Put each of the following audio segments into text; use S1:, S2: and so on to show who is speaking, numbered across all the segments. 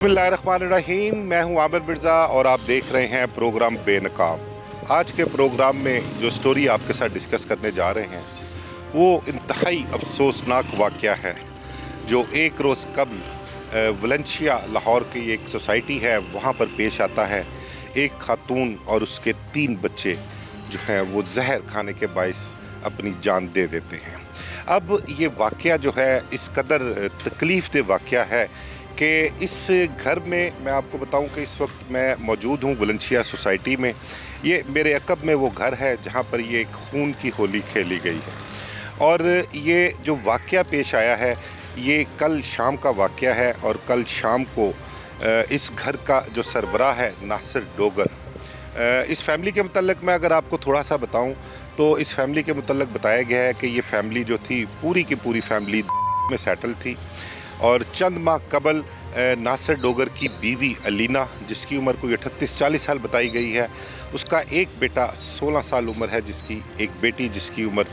S1: बिस्मिल्लाहिर्रहमानिर्रहीम। मैं हूं आमिर मिर्ज़ा और आप देख रहे हैं प्रोग्राम बेनकाब। आज के प्रोग्राम में जो स्टोरी आपके साथ डिस्कस करने जा रहे हैं वो इंतहाई अफसोसनाक वाक़या है जो एक रोज़ कबल वलेंशिया लाहौर की एक सोसाइटी है वहाँ पर पेश आता है। एक खातून और उसके 3 बच्चे जो हैं वो जहर खाने के बाइस अपनी जान दे देते हैं। अब ये वाक़या जो है इस कदर तकलीफ़ दे वाक़या है कि इस घर में मैं आपको बताऊं कि इस वक्त मैं मौजूद हूं वलेंशिया सोसाइटी में। ये मेरे अक़ब में वो घर है जहां पर ये खून की होली खेली गई है और ये जो वाक़या पेश आया है ये कल शाम का वाक़या है। और कल शाम को इस घर का जो सरबराह है नासिर डोगर, इस फैमिली के मुतल्लिक़ मैं अगर आपको थोड़ा सा बताऊं तो इस फैमिली के मुतल्लिक़ बताया गया है कि ये फैमिली जो थी पूरी की पूरी फैमिली में सेटल थी और चंद माह कबल नासिर डोगर की बीवी अलीना जिसकी उम्र कोई 38-40 साल बताई गई है, उसका एक बेटा 16 साल उम्र है, जिसकी एक बेटी जिसकी उम्र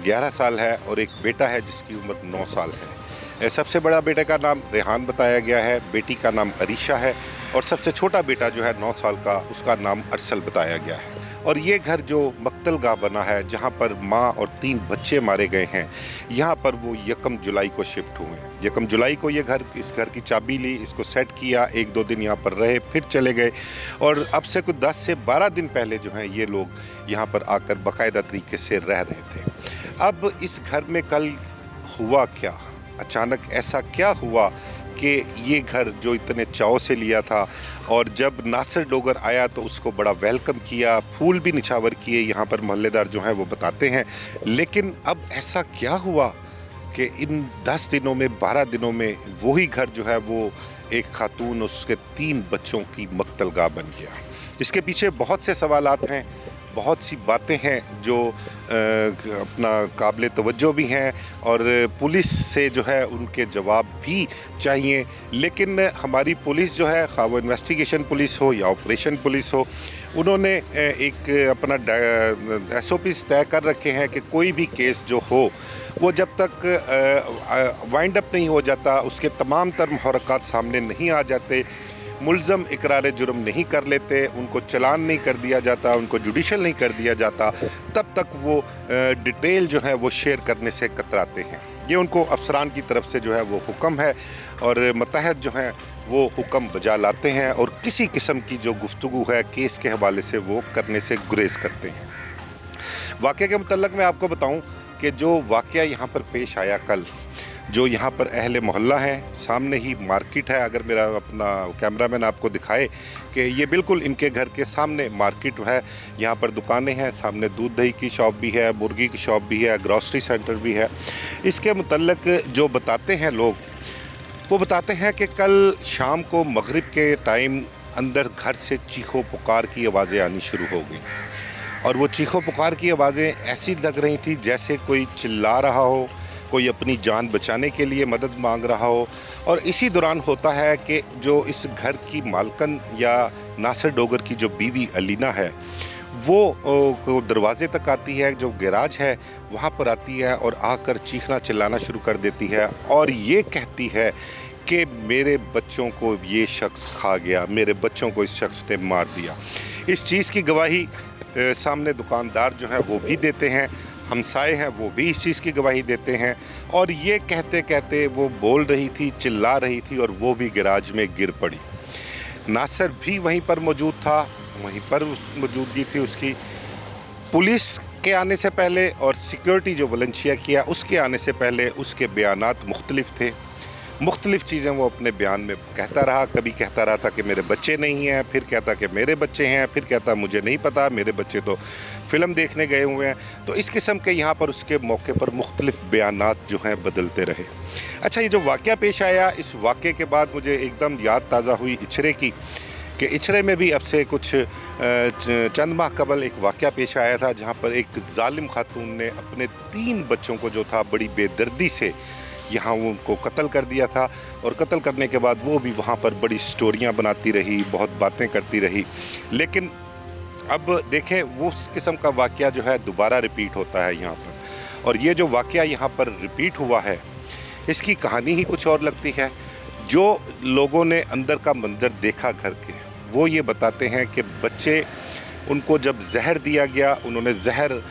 S1: 11 साल है और एक बेटा है जिसकी उम्र 9 साल है। सबसे बड़ा बेटे का नाम रेहान बताया गया है, बेटी का नाम अरीशा है और सबसे छोटा बेटा जो है 9 साल का उसका नाम अरसल बताया गया है। और ये घर जो मक्तलगाह बना है जहाँ पर माँ और 3 बच्चे मारे गए हैं, यहाँ पर वो 1 जुलाई को शिफ्ट हुए हैं। 1 जुलाई को ये इस घर की चाबी ली, इसको सेट किया, 1-2 दिन यहाँ पर रहे, फिर चले गए और अब से कुछ 10 से 12 दिन पहले जो हैं ये लोग यहाँ पर आकर बाकायदा तरीके से रह रहे थे। अब इस घर में कल हुआ क्या, अचानक ऐसा क्या हुआ कि ये घर जो इतने चाव से लिया था और जब नासिर डोगर आया तो उसको बड़ा वेलकम किया, फूल भी निछावर किए, यहाँ पर मोहल्लेदार जो हैं वो बताते हैं। लेकिन अब ऐसा क्या हुआ कि इन 10 दिनों में 12 दिनों में वही घर जो है वो एक खातून उसके 3 बच्चों की मक्तलगाह बन गया। इसके पीछे बहुत से सवालात हैं, बहुत सी बातें हैं जो अपना काबिल तवज्जो भी हैं और पुलिस से जो है उनके जवाब भी चाहिए। लेकिन हमारी पुलिस जो है, खा वो इन्वेस्टिगेशन पुलिस हो या ऑपरेशन पुलिस हो, उन्होंने एक अपना SOPs तय कर रखे हैं कि कोई भी केस जो हो वो जब तक वाइंड अप नहीं हो जाता, उसके तमाम तर मुहर्रकात सामने नहीं आ जाते, मुल्ज़म इकरार जुर्म नहीं कर लेते, उनको चलान नहीं कर दिया जाता, उनको जुडिशल नहीं कर दिया जाता, तब तक वो डिटेल जो है वो शेयर करने से कतराते हैं। ये उनको अफसरान की तरफ से जो है वो हुक्म है और मतहत जो हैं वो हुक्म बजा लाते हैं और किसी किस्म की जो गुफ्तगू है केस के हवाले से वो करने से गुरेज करते हैं। वाक़े के मुतल्लिक़ मैं आपको बताऊं कि जो वाक़या यहाँ पर पेश आया कल, जो यहाँ पर अहले मोहल्ला हैं, सामने ही मार्केट है, अगर मेरा अपना कैमरामैन आपको दिखाए कि ये बिल्कुल इनके घर के सामने मार्केट है, यहाँ पर दुकानें हैं, सामने दूध दही की शॉप भी है, मुर्गी की शॉप भी है, ग्रॉसरी सेंटर भी है। इसके मुतल्लिक़ जो बताते हैं लोग, वो बताते हैं कि कल शाम को मगरिब के टाइम अंदर घर से चीखो पुकार की आवाज़ें आनी शुरू हो गई और वो चीखो पुकार की आवाज़ें ऐसी लग रही थी जैसे कोई चिल्ला रहा हो, कोई अपनी जान बचाने के लिए मदद मांग रहा हो। और इसी दौरान होता है कि जो इस घर की मालकन या नासिर डोगर की जो बीवी अलीना है वो दरवाज़े तक आती है, जो गैराज है वहाँ पर आती है और आकर चीखना चिल्लाना शुरू कर देती है और ये कहती है कि मेरे बच्चों को ये शख्स खा गया, मेरे बच्चों को इस शख्स ने मार दिया। इस चीज़ की गवाही सामने दुकानदार जो हैं वो भी देते हैं, हमसाए हैं वो भी इस चीज़ की गवाही देते हैं और ये कहते कहते वो बोल रही थी, चिल्ला रही थी और वो भी गैराज में गिर पड़ी। नासिर भी वहीं पर मौजूद था, वहीं पर मौजूदगी थी उसकी। पुलिस के आने से पहले और सिक्योरिटी जो वलेंशिया किया उसके आने से पहले उसके बयानात मुख्तलिफ थे, मुख्तलिफ़ चीज़ें वो अपने बयान में कहता रहा। कभी कहता रहा था कि मेरे बच्चे नहीं हैं, फिर कहता कि मेरे बच्चे हैं, फिर कहता मुझे नहीं पता, मेरे बच्चे तो फ़िल्म देखने गए हुए हैं। तो इस किस्म के यहाँ पर उसके मौके पर मुख्तलिफ़ बयानात जो हैं बदलते रहे। अच्छा, ये जो वाक़या पेश आया, इस वाक़े के बाद मुझे एकदम याद ताज़ा हुई इचरे की कि इचरे में भी अब से कुछ चंद माह कबल एक वाक़या पेश आया था जहाँ पर एक ज़ालिम खातून ने अपने 3 बच्चों को जो था बड़ी बेदर्दी से यहाँ उनको कत्ल कर दिया था और कत्ल करने के बाद वो भी वहाँ पर बड़ी स्टोरियाँ बनाती रही, बहुत बातें करती रही। लेकिन अब देखें वो उस किस्म का वाक़या जो है दोबारा रिपीट होता है यहाँ पर और ये जो वाक़या यहाँ पर रिपीट हुआ है इसकी कहानी ही कुछ और लगती है। जो लोगों ने अंदर का मंजर देखा घर के, वो ये बताते हैं कि बच्चे, उनको जब जहर दिया गया, उन्होंने जहर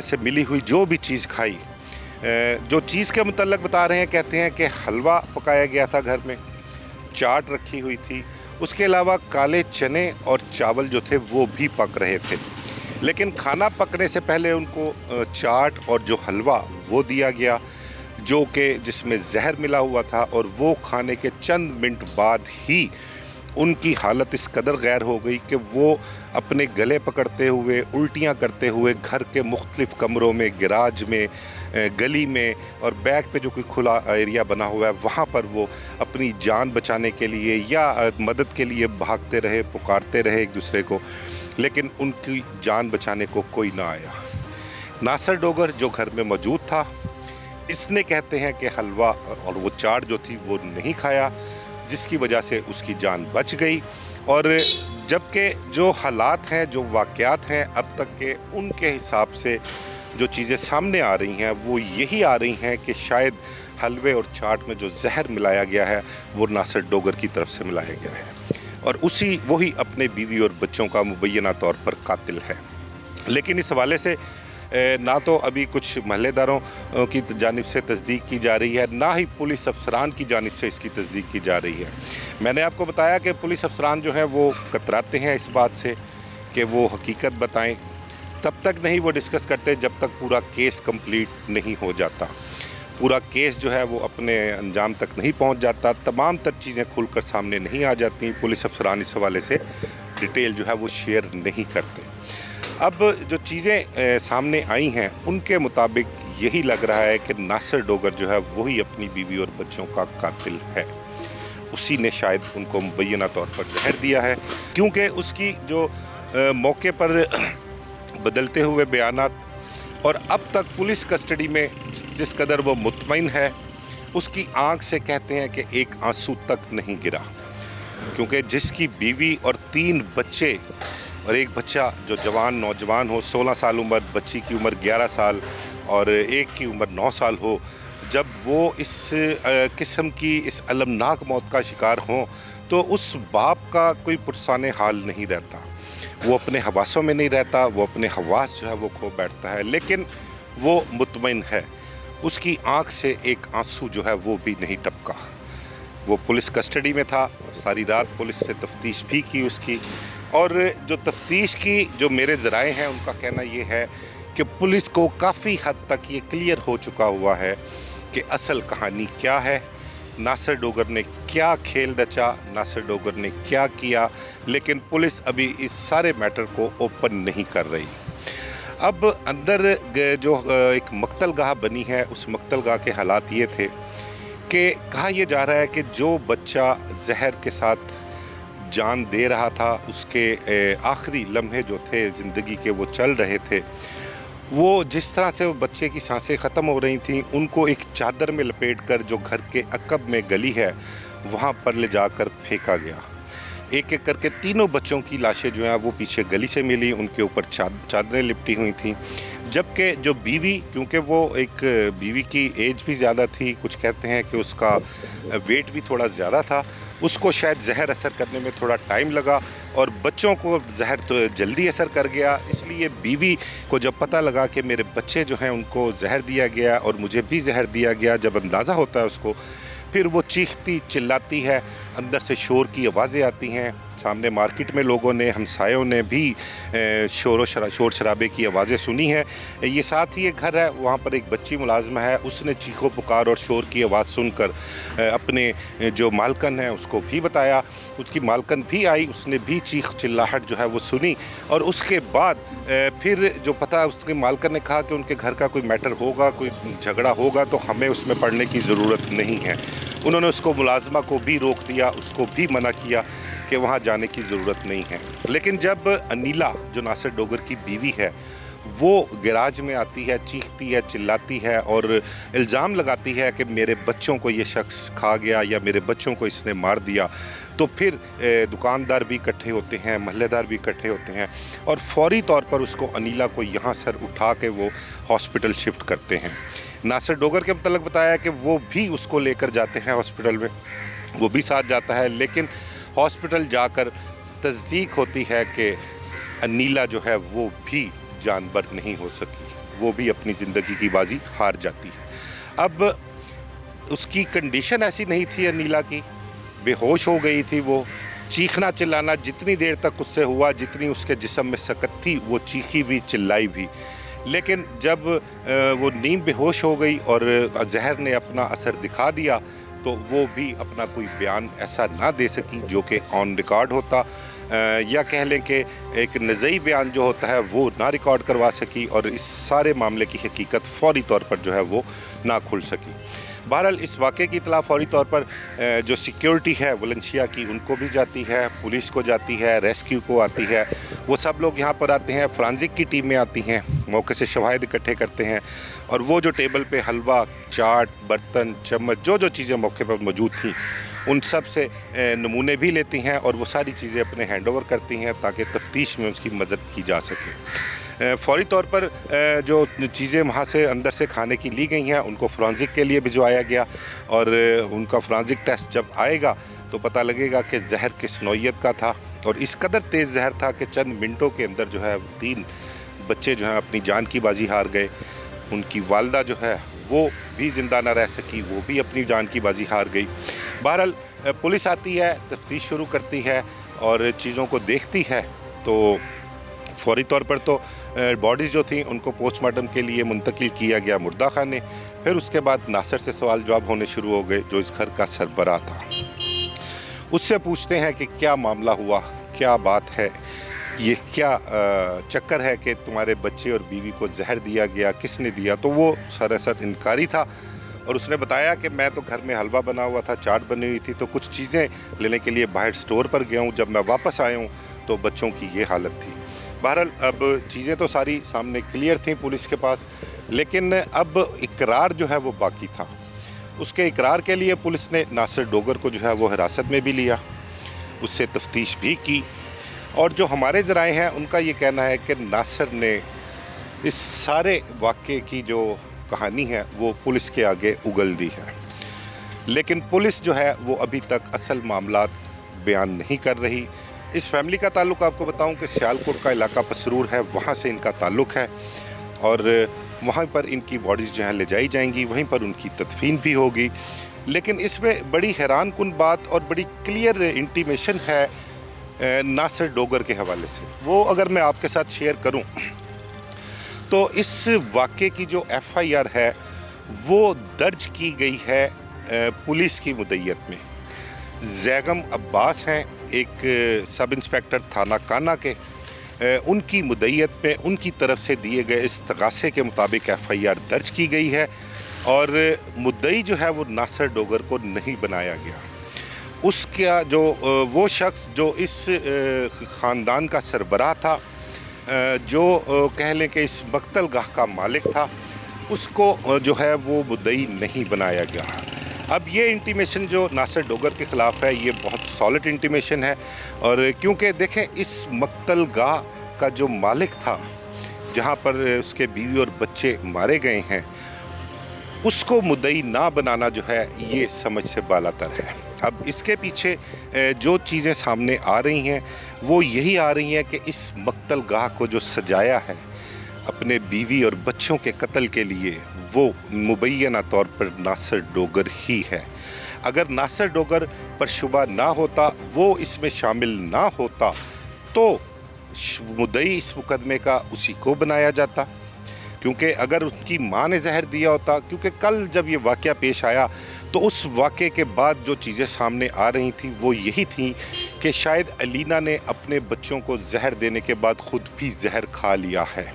S1: से मिली हुई जो भी चीज़ खाई, जो चीज़ के मुतल्लक बता रहे हैं, कहते हैं कि हलवा पकाया गया था घर में, चाट रखी हुई थी, उसके अलावा काले चने और चावल जो थे वो भी पक रहे थे। लेकिन खाना पकने से पहले उनको चाट और जो हलवा वो दिया गया, जो कि जिसमें जहर मिला हुआ था, और वो खाने के चंद मिनट बाद ही उनकी हालत इस कदर गैर हो गई कि वो अपने गले पकड़ते हुए, उल्टियाँ करते हुए घर के मुख्तलिफ़ कमरों में, गैराज में, गली में और बैक पे जो कोई खुला एरिया बना हुआ है वहाँ पर वो अपनी जान बचाने के लिए या मदद के लिए भागते रहे, पुकारते रहे एक दूसरे को, लेकिन उनकी जान बचाने को कोई ना आया। नासिर डोगर जो घर में मौजूद था, इसने कहते हैं कि हलवा और वो चाट जो थी वो नहीं खाया, जिसकी वजह से उसकी जान बच गई। और जबकि जो हालात हैं, जो वाक़यात हैं अब तक के, उनके हिसाब से जो चीज़ें सामने आ रही हैं वो यही आ रही हैं कि शायद हलवे और चाट में जो जहर मिलाया गया है वो नासिर डोगर की तरफ से मिलाया गया है, और वही अपने बीवी और बच्चों का मुबैना तौर पर कातिल है। लेकिन इस हवाले से ना तो अभी कुछ महल्लेदारों की जानिब से तस्दीक की जा रही है, ना ही पुलिस अफसरान की जानिब से इसकी तस्दीक की जा रही है। मैंने आपको बताया कि पुलिस अफसरान जो हैं वो कतराते हैं इस बात से कि वो हकीकत बताएं, तब तक नहीं वो डिस्कस करते जब तक पूरा केस कंप्लीट नहीं हो जाता। पूरा केस जो है वो अपने अंजाम तक नहीं पहुंच जाता, तमाम तर चीज़ें खुलकर सामने नहीं आ जाती। पुलिस अफसरान इस हवाले से डिटेल जो है वो शेयर नहीं करते। अब जो चीज़ें सामने आई हैं उनके मुताबिक यही लग रहा है कि नासिर डोगर जो है वही अपनी बीवी और बच्चों का कातिल है। उसी ने शायद उनको मुबैना तौर पर जहर दिया है, क्योंकि उसकी जो मौके पर बदलते हुए बयानात और अब तक पुलिस कस्टडी में जिस कदर वो मुतमईन है, उसकी आंख से कहते हैं कि एक आंसू तक नहीं गिरा, क्योंकि जिसकी बीवी और 3 बच्चे और एक बच्चा जो नौजवान हो, 16 साल उम्र, बच्ची की उम्र 11 साल और एक की उम्र 9 साल हो, जब वो इस किस्म की इस अलमनाक मौत का शिकार हों तो उस बाप का कोई पुरसाने हाल नहीं रहता। वो अपने हवासों में नहीं रहता, वो अपने हवास जो है वो खो बैठता है, लेकिन वो मुतमईन है। उसकी आंख से एक आंसू जो है वो भी नहीं टपका। वो पुलिस कस्टडी में था, सारी रात पुलिस से तफ्तीश भी की उसकी, और जो तफ्तीश की जो मेरे ज़राए हैं उनका कहना ये है कि पुलिस को काफ़ी हद तक ये क्लियर हो चुका हुआ है कि असल कहानी क्या है, नासिर डोगर ने क्या खेल रचा, नासिर डोगर ने क्या किया, लेकिन पुलिस अभी इस सारे मैटर को ओपन नहीं कर रही। अब अंदर जो एक मकतलगाह बनी है, उस मकतलगाह के हालात ये थे कि कहा यह जा रहा है कि जो बच्चा जहर के साथ जान दे रहा था, उसके आखिरी लम्हे जो थे ज़िंदगी के वो चल रहे थे, वो जिस तरह से वो बच्चे की सांसें ख़त्म हो रही थीं, उनको एक चादर में लपेटकर जो घर के अकब में गली है वहाँ पर ले जाकर फेंका गया। एक एक करके 3 बच्चों की लाशें जो हैं वो पीछे गली से मिली, उनके ऊपर चादरें लिपटी हुई थीं। जबकि जो बीवी, क्योंकि वो एक बीवी की एज भी ज़्यादा थी, कुछ कहते हैं कि उसका वेट भी थोड़ा ज़्यादा था, उसको शायद जहर असर करने में थोड़ा टाइम लगा और बच्चों को जहर तो जल्दी असर कर गया। इसलिए बीवी को जब पता लगा कि मेरे बच्चे जो हैं उनको जहर दिया गया और मुझे भी जहर दिया गया, जब अंदाज़ा होता है उसको, फिर वो चीखती चिल्लाती है, अंदर से शोर की आवाज़ें आती हैं। सामने मार्केट में लोगों ने, हमसायों ने भी शोर शराबे की आवाज़ें सुनी हैं। ये साथ ही एक घर है, वहाँ पर एक बच्ची मुलाजमा है, उसने चीखो पुकार और शोर की आवाज़ सुनकर अपने जो मालकन है उसको भी बताया। उसकी मालकन भी आई, उसने भी चीख चिल्लाहट जो है वो सुनी, और उसके बाद फिर जो पता उसके मालकन ने कहा कि उनके घर का कोई मैटर होगा, कोई झगड़ा होगा, तो हमें उसमें पड़ने की ज़रूरत नहीं है। उन्होंने उसको मुलाजमा को भी रोक दिया, उसको भी मना किया कि वहाँ जाने की ज़रूरत नहीं है। लेकिन जब अनीला जो नासिर डोगर की बीवी है वो गैराज में आती है, चीखती है, चिल्लाती है और इल्ज़ाम लगाती है कि मेरे बच्चों को ये शख्स खा गया या मेरे बच्चों को इसने मार दिया, तो फिर दुकानदार भी इकट्ठे होते हैं, महल्लेदार भी इकट्ठे होते हैं और फौरी तौर पर उसको अनीला को यहाँ सर उठा के वो हॉस्पिटल शिफ्ट करते हैं। नासिर डोगर के मतलब बताया कि वो भी उसको लेकर जाते हैं हॉस्पिटल में वो भी साथ जाता है, लेकिन हॉस्पिटल जाकर तस्दीक होती है कि अनीला जो है वो भी जानबर नहीं हो सकी, वो भी अपनी ज़िंदगी की बाजी हार जाती है। अब उसकी कंडीशन ऐसी नहीं थी अनीला की, बेहोश हो गई थी वो, चीखना चिल्लाना जितनी देर तक उससे हुआ, जितनी उसके जिस्म में सकत थी वो चीखी भी चिल्लाई भी, लेकिन जब वो नींद बेहोश हो गई और जहर ने अपना असर दिखा दिया तो वो भी अपना कोई बयान ऐसा ना दे सकी जो कि ऑन रिकॉर्ड होता, या कह लें कि एक नज़ई बयान जो होता है वो ना रिकॉर्ड करवा सकी, और इस सारे मामले की हकीकत फौरी तौर पर जो है वो ना खुल सकी। बहरहाल इस वाक़े की इतला फौरी तौर पर जो सिक्योरिटी है वलेंशिया की उनको भी जाती है, पुलिस को जाती है, रेस्क्यू को आती है, वो सब लोग यहाँ पर आते हैं, फ्रांजिक की टीमें आती हैं, मौके से शवाहिद इकट्ठे करते हैं, और वो जो टेबल पे हलवा, चाट, बर्तन, चम्मच, जो जो चीज़ें मौके पर मौजूद थीं उन सब से नमूने भी लेती हैं और वो सारी चीज़ें अपने हैंड ओवर करती हैं ताकि तफ्तीश में उसकी मदद की जा सके। फौरी तौर पर जो चीज़ें वहाँ से अंदर से खाने की ली गई हैं उनको फ्रांजिक के लिए भिजवाया गया, और उनका फ्रांजिक टेस्ट जब आएगा तो पता लगेगा कि जहर किस नौइयत का था, और इस कदर तेज़ जहर था कि चंद मिनटों के अंदर जो है 3 बच्चे जो हैं अपनी जान की बाजी हार गए। उनकी वालदा जो है वो भी ज़िंदा न रह सकी, वो भी अपनी जान की बाजी हार गई। बहरहाल पुलिस आती है, तफ्तीश शुरू करती है और चीज़ों को देखती है, तो फौरी तौर पर तो बॉडीज़ जो थी उनको पोस्टमार्टम के लिए मुंतकिल किया गया मुर्दा खाने। फिर उसके बाद नासिर से सवाल जवाब होने शुरू हो गए जो इस घर का सरबराह था। उससे पूछते हैं कि क्या मामला हुआ, क्या बात है, ये क्या चक्कर है कि तुम्हारे बच्चे और बीवी को जहर दिया गया, किसने दिया? तो वो सरासर इनकारी था और उसने बताया कि मैं तो घर में हलवा बना हुआ था, चाट बनी हुई थी, तो कुछ चीज़ें लेने के लिए बाहर स्टोर पर गया हूँ, जब मैं वापस आया हूँ तो बच्चों की ये हालत थी। बहरहाल अब चीज़ें तो सारी सामने क्लियर थी पुलिस के पास, लेकिन अब इकरार जो है वो बाकी था। उसके इकरार के लिए पुलिस ने नासिर डोगर को जो है वो हिरासत में भी लिया, उससे तफ्तीश भी की, और जो हमारे ज़राए हैं उनका ये कहना है कि नासिर ने इस सारे वाक़े की जो कहानी है वो पुलिस के आगे उगल दी है, लेकिन पुलिस जो है वो अभी तक असल मामला बयान नहीं कर रही। इस फैमिली का ताल्लुक़ आपको बताऊं कि सियालकोट का इलाका पसरूर है, वहाँ से इनका ताल्लुक़ है, और वहाँ पर इनकी बॉडीज़ जो हैं ले जाई जाएंगी, वहीं पर उनकी तदफीन भी होगी। लेकिन इसमें बड़ी हैरान कुन बात और बड़ी क्लियर इंटीमेशन है नासिर डोगर के हवाले से, वो अगर मैं आपके साथ शेयर करूं तो इस वाक़े की जो FIR है वो दर्ज की गई है पुलिस की मुद्दईयत में। जैगम अब्बास हैं एक सब इंस्पेक्टर थाना काना के, उनकी मुद्दईयत में उनकी तरफ से दिए गए इस्तगासे के मुताबिक FIR दर्ज की गई है, और मुद्दई जो है वो नासिर डोगर को नहीं बनाया गया। उसका जो वो शख्स जो इस ख़ानदान का सरबराह था, जो कह लें कि इस मक्तल गाह का मालिक था, उसको जो है वो मुद्दई नहीं बनाया गया। अब ये इंटीमेशन जो नासिर डोगर के ख़िलाफ़ है ये बहुत सॉलिड इंटीमेशन है, और क्योंकि देखें इस मक्तल गाह का जो मालिक था जहाँ पर उसके बीवी और बच्चे मारे गए हैं, उसको मुद्दई ना बनाना जो है ये समझ से बालातर है। अब इसके पीछे जो चीज़ें सामने आ रही हैं वो यही आ रही हैं कि इस मक्तल गाह को जो सजाया है अपने बीवी और बच्चों के कत्ल के लिए, वो मुबैना तौर पर नासिर डोगर ही है। अगर नासिर डोगर पर शुबा ना होता, वो इसमें शामिल ना होता, तो मुद्दई इस मुकदमे का उसी को बनाया जाता, क्योंकि अगर उसकी माँ ने जहर दिया होता, क्योंकि कल जब ये वाक़या पेश आया तो उस वाक़े के बाद जो चीज़ें सामने आ रही थी वो यही थी कि शायद अलीना ने अपने बच्चों को जहर देने के बाद ख़ुद भी जहर खा लिया है।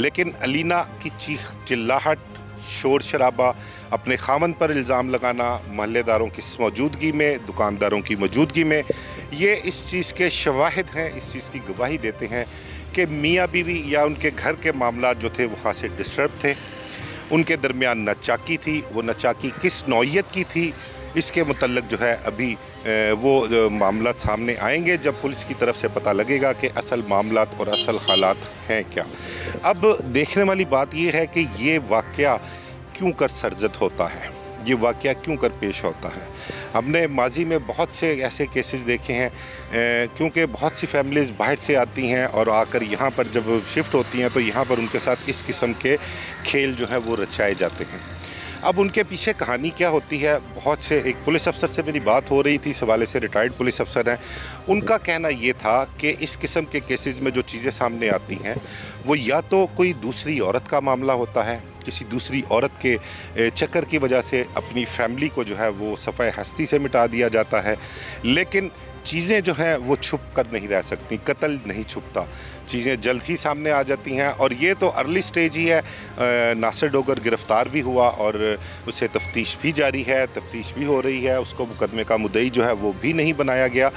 S1: लेकिन अलीना की चीख चिल्लाहट, शोर शराबा, अपने खामन पर इल्ज़ाम लगाना महल्लेदारों की मौजूदगी में, दुकानदारों की मौजूदगी में, ये इस चीज़ के शवाहिद हैं, इस चीज़ की गवाही देते हैं कि मियाँ बीवी या उनके घर के मामला जो थे वो खासे डिस्टर्ब थे। उनके दरमियान नाचाकी थी, वो नाचाकी किस नौइयत की थी इसके मुतल्लिक़ जो है अभी वो मामला सामने आएंगे जब पुलिस की तरफ से पता लगेगा कि असल मामलात और असल हालात हैं क्या। अब देखने वाली बात ये है कि ये वाक़या क्यों कर सरजद होता है, ये वाक़या क्यों कर पेश होता है। हमने माजी में बहुत से ऐसे केसेस देखे हैं क्योंकि बहुत सी फैमिलीज़ बाहर से आती हैं और आकर यहाँ पर जब शिफ्ट होती हैं तो यहाँ पर उनके साथ इस किस्म के खेल जो है वो रचाए जाते हैं। अब उनके पीछे कहानी क्या होती है, बहुत से एक पुलिस अफसर से मेरी बात हो रही थी, इस हवाले से रिटायर्ड पुलिस अफसर हैं। उनका कहना ये था कि इस किस्म के केसेस में जो चीज़ें सामने आती हैं वो या तो कोई दूसरी औरत का मामला होता है, किसी दूसरी औरत के चक्कर की वजह से अपनी फैमिली को जो है वो सफ़ाए हस्ती से मिटा दिया जाता है, लेकिन चीज़ें जो हैं वो छुप कर नहीं रह सकती, कत्ल नहीं छुपता, चीज़ें जल्द ही सामने आ जाती हैं। और ये तो अर्ली स्टेज ही है। नासिर डोगर गिरफ़्तार भी हुआ और उसे तफ्तीश भी जारी है, तफ्तीश भी हो रही है, उसको मुकदमे का मुद्दई जो है वो भी नहीं बनाया गया।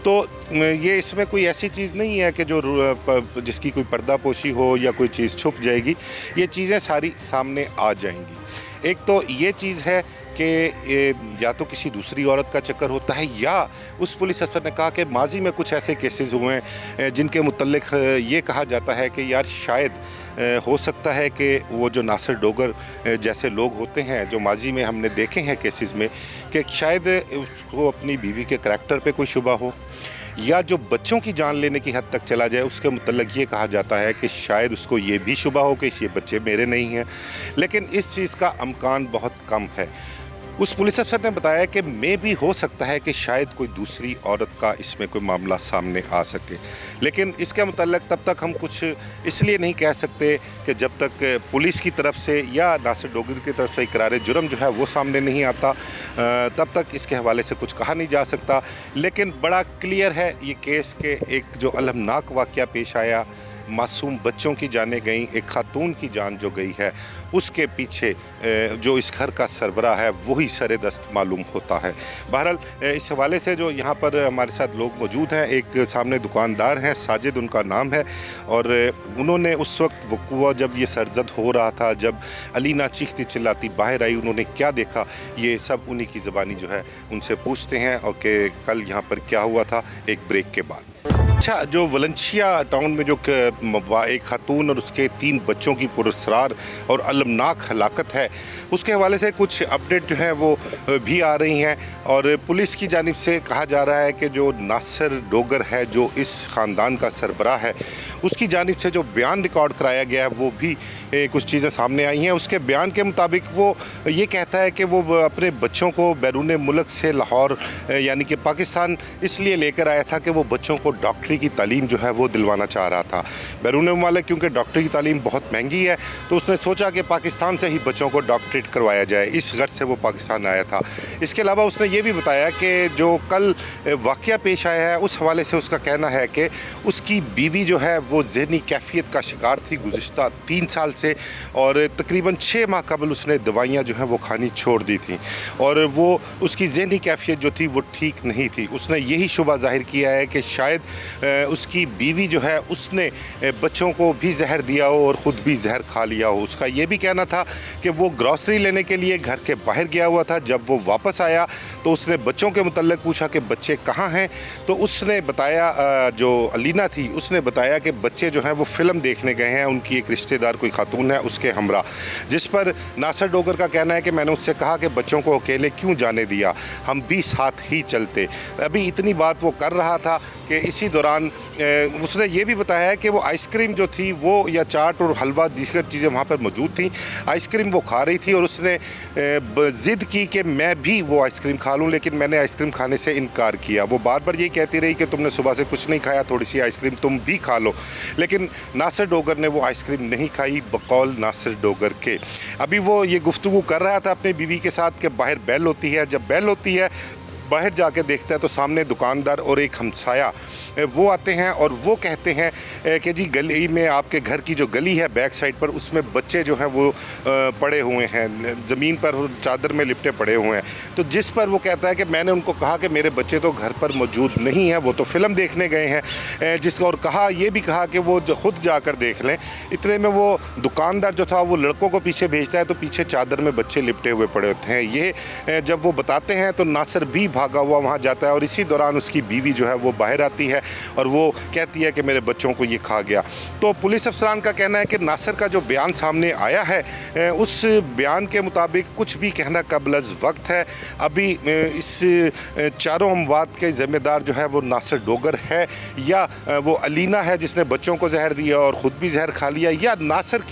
S1: तो ये इसमें कोई ऐसी चीज़ नहीं है कि जो जिसकी कोई पर्दापोशी हो या कोई चीज़ छुप जाएगी, ये चीज़ें सारी सामने आ जाएंगी। एक तो ये चीज़ है कि या तो किसी दूसरी औरत का चक्कर होता है, या उस पुलिस अफसर ने कहा कि माजी में कुछ ऐसे केसेस हुए हैं जिनके मुतल्लिक ये कहा जाता है कि यार शायद हो सकता है कि वो जो नासिर डोगर जैसे लोग होते हैं जो माजी में हमने देखे हैं केसेस में, कि शायद उसको अपनी बीवी के करैक्टर पे कोई शुबा हो, या जो बच्चों की जान लेने की हद तक चला जाए उसके मुतल्लिक ये कहा जाता है कि शायद उसको ये भी शुबा हो कि ये बच्चे मेरे नहीं हैं। लेकिन इस चीज़ का इम्कान बहुत कम है। उस पुलिस अफसर ने बताया कि मे भी हो सकता है कि शायद कोई दूसरी औरत का इसमें कोई मामला सामने आ सके, लेकिन इसके मुतल्लिक तब तक हम कुछ इसलिए नहीं कह सकते कि जब तक पुलिस की तरफ से या नासिर डोगर की तरफ से इकरार जुर्म जो है वो सामने नहीं आता, तब तक इसके हवाले से कुछ कहा नहीं जा सकता। लेकिन बड़ा क्लियर है ये केस के एक जो अलमनाक वाक़या पेश आया, मासूम बच्चों की जानें गई, एक खातून की जान जो गई है, उसके पीछे जो इस घर का सरबराह है वही सरेदस्त मालूम होता है। बहरहाल इस हवाले से जो यहाँ पर हमारे साथ लोग मौजूद हैं, एक सामने दुकानदार हैं, साजिद उनका नाम है, और उन्होंने उस वक्त वक़्त जब ये सरजद हो रहा था, जब अलीना चीखती चिल्लाती बाहर आई, उन्होंने क्या देखा, ये सब उन्हीं की ज़बानी जो है उनसे पूछते हैं और कि कल यहाँ पर क्या हुआ था, एक ब्रेक के बाद। अच्छा, जो वलेंशिया टाउन में जो एक खातून और उसके 3 बच्चों की पुरस्रार और अलमनाक हलाकत है, उसके हवाले से कुछ अपडेट जो हैं वो भी आ रही हैं। और पुलिस की जानिब से कहा जा रहा है कि जो नासिर डोगर है, जो इस ख़ानदान का सरबराह है, उसकी जानिब से जो बयान रिकॉर्ड कराया गया है वो भी कुछ चीज़ें सामने आई हैं। उसके बयान के मुताबिक वो ये कहता है कि वो अपने बच्चों को बैरून मुल्क से लाहौर यानी कि पाकिस्तान इसलिए लेकर आया था कि वो बच्चों को डॉक्टरी की तालीम जो है वो दिलवाना चाह रहा था। बैरून मुल्क क्योंकि डॉक्टरी की तालीम बहुत महंगी है, तो उसने सोचा कि पाकिस्तान से ही बच्चों को डॉक्टरेट करवाया जाए, इस गर्ज से वो पाकिस्तान आया था। इसके अलावा उसने ये भी बताया कि जो कल वाक़या पेश आया है उस हवाले से उसका कहना है कि उसकी बीवी जो है वो ज़हनी कैफियत का शिकार थी गुज़िश्ता 3 साल से, और तकरीबन 6 माह कबल उसने दवाइयाँ जो हैं वो खानी छोड़ दी थी, और वो उसकी ज़हनी कैफियत जो थी वो ठीक नहीं थी। उसने यही शुबा ज़ाहिर किया है कि शायद उसकी बीवी जो है उसने बच्चों को भी जहर दिया हो और ख़ुद भी जहर खा लिया हो। उसका ये भी कहना था कि वो ग्रॉसरी लेने के लिए घर के बाहर गया हुआ था, जब वो वापस आया तो उसने बच्चों के मुतल्लिक़ पूछा कि बच्चे कहाँ हैं, तो उसने बताया, जो अलीना थी उसने बताया कि बच्चे जो हैं वो फ़िल्म देखने गए हैं, उनकी एक रिश्तेदार कोई खातून है उसके हमरा। जिस पर नासिर डोगर का कहना है कि मैंने उससे कहा कि बच्चों को अकेले क्यों जाने दिया, हम भी साथ ही चलते। अभी इतनी बात वो कर रहा था कि इसी दौरान उसने ये भी बताया है कि वो आइसक्रीम जो थी वो, या चाट और हलवा दीगर चीज़ें वहाँ पर मौजूद थी, आइसक्रीम वो खा रही थी और उसने ज़िद की कि मैं भी वो आइसक्रीम खा लूँ, लेकिन मैंने आइसक्रीम खाने से इनकार किया। वो बार बार ये कहती रही कि तुमने सुबह से कुछ नहीं खाया, थोड़ी सी आइसक्रीम तुम भी खा लो, लेकिन नासिर डोगर ने वो आइसक्रीम नहीं खाई बकौल नासिर डोगर के। अभी वो ये गुफ्तगू कर रहा था अपनी बीवी के साथ कि बाहर बेल होती है, जब बेल होती है बाहर जाके देखता है तो सामने दुकानदार और एक हमसाया वो आते हैं और वो कहते हैं कि जी गली में, आपके घर की जो गली है बैक साइड पर, उसमें बच्चे जो हैं वो पड़े हुए हैं ज़मीन पर, चादर में लिपटे पड़े हुए हैं। तो जिस पर वो कहता है कि मैंने उनको कहा कि मेरे बच्चे तो घर पर मौजूद नहीं हैं, वो तो फ़िल्म देखने गए हैं, जिसका और कहा ये भी कहा कि वो ख़ुद जाकर देख लें। इतने में वो दुकानदार जो था वो लड़कों को पीछे भेजता है, तो पीछे चादर में बच्चे लिपटे हुए पड़े होते हैं। ये जब वो बताते हैं तो नासिर भी भागा हुआ वहाँ जाता है और इसी दौरान उसकी बीवी जो है वो बाहर आती है और वो कहती है कि मेरे बच्चों को ये खा गया। तो पुलिस अफसरान का कहना है कि नासिर का जो बयान सामने आया है उस बयान के मुताबिक कुछ भी कहना कबल अज़ वक्त है। अभी इस चारों अमवात के ज़िम्मेदार जो है वो नासिर डोगर है या वो अलीना है जिसने बच्चों को जहर दिया और ख़ुद भी जहर खा लिया, या नासिर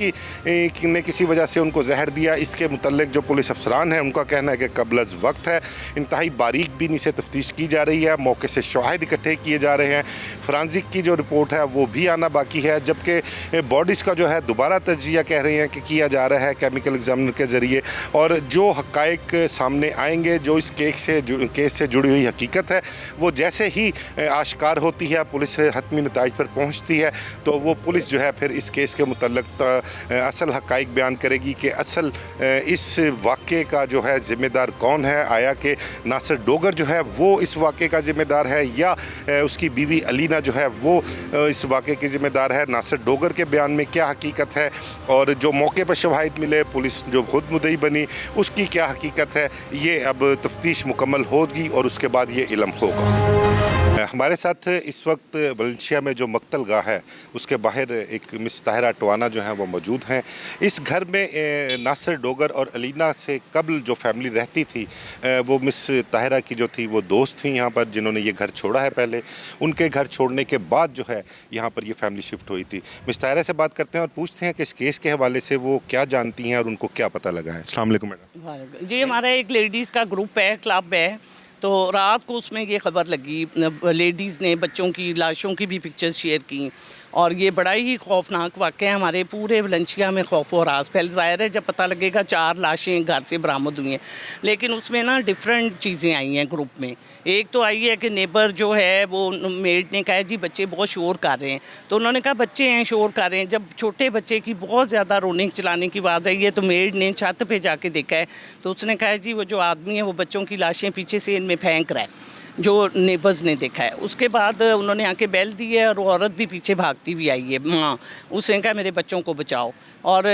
S1: ने किसी वजह से उनको जहर दिया। इसके मुतल्लिक जो पुलिस अफसरान हैं उनका कहना है कि कबल अज़ वक्त है। इंतहाई बारीक बीनी से तफ्तीश की जा रही है, मौके से शवाहिद इकट्ठे किए जा रहे हैं, फॉरेंसिक की जो रिपोर्ट है वो भी आना बाकी है, जबकि बॉडीज़ का जो है दोबारा तजिया कह रहे हैं कि किया जा रहा है केमिकल एग्जामिनर के ज़रिए। और जो हक़ाइक़ सामने आएंगे, जो इस केस से जुड़ी हुई हकीकत है, वो जैसे ही आश्कार होती है, पुलिस हतमी नताइज पर पहुँचती है, तो वो पुलिस जो है फिर इस केस के मुतल्लिक़ असल हक़ाइक़ बयान करेगी कि असल इस वाक़े का जो है ज़िम्मेदार कौन है। आया कि नासिर डोगर जो है वो इस वाक़े का ज़िम्मेदार है या उसकी बीवी अलीना जो है वो इस वाक़े की ज़िम्मेदार है। नासिर डोगर के बयान में क्या हकीकत है और जो मौके पर शवाहिद मिले, पुलिस जो खुद मुद्दई बनी, उसकी क्या हकीकत है, ये अब तफ्तीश मुकम्मल होगी और उसके बाद ये इल्म होगा। हमारे साथ इस वक्त वलेंशिया में जो मक्तल गाह है उसके बाहर एक मिस ताहिरा टवाना जो हैं वो मौजूद हैं। इस घर में नासिर डोगर और अलीना से कबल जो फैमिली रहती थी वो मिस ताहिरा की जो थी वो दोस्त थी यहाँ पर, जिन्होंने ये घर छोड़ा है पहले। उनके घर छोड़ने के बाद जो है यहाँ पर ये फैमिली शिफ्ट हुई थी। मिस ताहिरा से बात करते हैं और पूछते हैं कि इस केस के हवाले से वो क्या जानती हैं और उनको क्या पता लगा है। अस्सलाम वालेकुम मैडम।
S2: जी, हमारा एक लेडीज़ का ग्रुप है, क्लब है, तो रात को उसमें ये खबर लगी, लेडीज़ ने बच्चों की लाशों की भी पिक्चर्स शेयर की और ये बड़ा ही खौफनाक वाक़या है। हमारे पूरे वलेंशिया में खौफ और राज फैल, ज़ाहिर है जब पता लगेगा 4 लाशें घर से बरामद हुई हैं, लेकिन उसमें ना डिफरेंट चीज़ें आई हैं ग्रुप में। एक तो आई है कि नेबर जो है वो मेड ने कहा जी बच्चे बहुत शोर कर रहे हैं, तो उन्होंने कहा बच्चे हैं शोर कर रहे हैं। जब छोटे बच्चे की बहुत ज़्यादा रोने चिल्लाने की आवाज़ आई है तो मेड ने छत पे जाके देखा है, तो उसने कहा जी वो जो आदमी है वो बच्चों की लाशें पीछे से इनमें फेंक रहा है, जो नेबर्स ने देखा है। उसके बाद उन्होंने आके बेल दी है और वो औरत भी पीछे भागती हुई आई है, माँ, उसने कहा मेरे बच्चों को बचाओ। और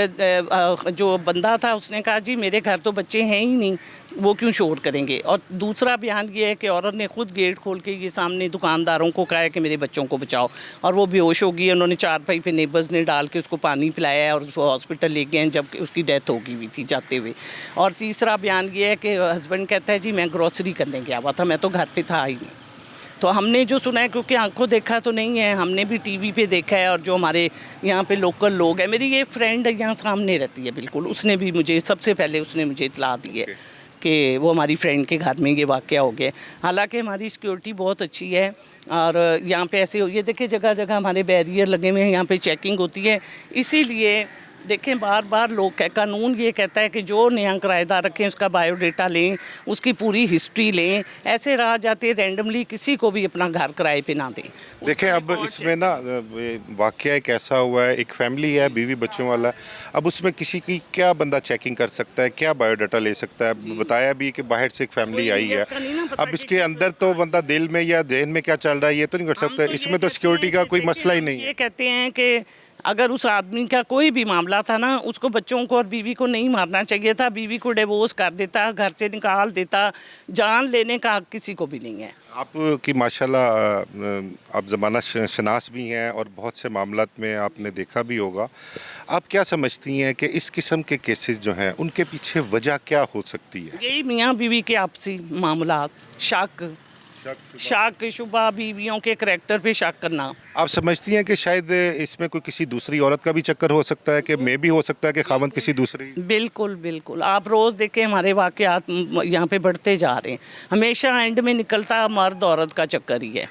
S2: जो बंदा था उसने कहा जी मेरे घर तो बच्चे हैं ही नहीं, वो क्यों शोर करेंगे। और दूसरा बयान ये है कि औरत ने खुद गेट खोल के ये सामने दुकानदारों को कहा है कि मेरे बच्चों को बचाओ, और वो बेहोश हो गई। उन्होंने चारपाई पे नेबर्स ने डाल के उसको पानी पिलाया है और उसको हॉस्पिटल ले गए हैं, जबकि उसकी डेथ हो गई हुई थी जाते हुए। और तीसरा बयान ये है कि हस्बैंड कहता है जी मैं ग्रॉसरी करने गया हुआ था, मैं तो घर पे था ही नहीं। तो हमने जो सुना है, क्योंकि आंखों देखा तो नहीं है, हमने भी टीवी पे देखा है, और जो हमारे यहाँ पे लोकल लोग हैं, मेरी ये फ्रेंड यहाँ सामने रहती है बिल्कुल, उसने भी मुझे सबसे पहले उसने मुझे इतला दी है कि वो हमारी फ्रेंड के घर में ये वाक़या हो गया। हालांकि हमारी सिक्योरिटी बहुत अच्छी है और यहाँ पे ऐसे ये देखिए जगह जगह हमारे बैरियर लगे हुए हैं, यहाँ पे चेकिंग होती है। इसीलिए देखें बार बार लोग कानून ये कहता है कि जो नया किराएदार रखें उसका बायोडाटा लें, उसकी पूरी हिस्ट्री लें, ऐसे रह जाते रैंडमली किसी को भी अपना घर किराए पे ना दें।
S1: देखें अब इसमें ना वाक़या एक ऐसा हुआ है, एक फैमिली है बीवी बच्चों वाला, अब उसमें किसी की क्या बंदा चेकिंग कर सकता है, क्या बायोडाटा ले सकता है। बताया भी कि बाहर से एक फैमिली आई है, अब इसके अंदर तो बंदा दिल में या जहन में क्या चल रहा है ये तो नहीं कर सकता। इसमें तो सिक्योरिटी का कोई मसला ही नहीं है।
S2: ये कहते हैं कि अगर उस आदमी का कोई भी मामला था ना, उसको बच्चों को और बीवी को नहीं मारना चाहिए था, बीवी को डिवोर्स कर देता, घर से निकाल देता, जान लेने का हक किसी को भी नहीं है।
S1: आपकी माशाल्लाह आप ज़माना शनास भी हैं और बहुत से मामलात में आपने देखा भी होगा। आप क्या समझती हैं कि इस किस्म के केसेस जो हैं उनके पीछे वजह क्या हो सकती है?
S2: यही मियाँ बीवी के आपसी मामला, शक शुबा, बीवियों के करैक्टर पे शक करना।
S1: आप समझती हैं कि शायद इसमें कोई किसी दूसरी औरत का भी चक्कर हो सकता है, कि मैं भी हो सकता है कि खामद किसी दूसरी?
S2: बिल्कुल बिल्कुल, आप रोज़ देखें हमारे वाक़यात यहाँ पे बढ़ते जा रहे हैं, हमेशा एंड में निकलता मर्द औरत का चक्कर ही है।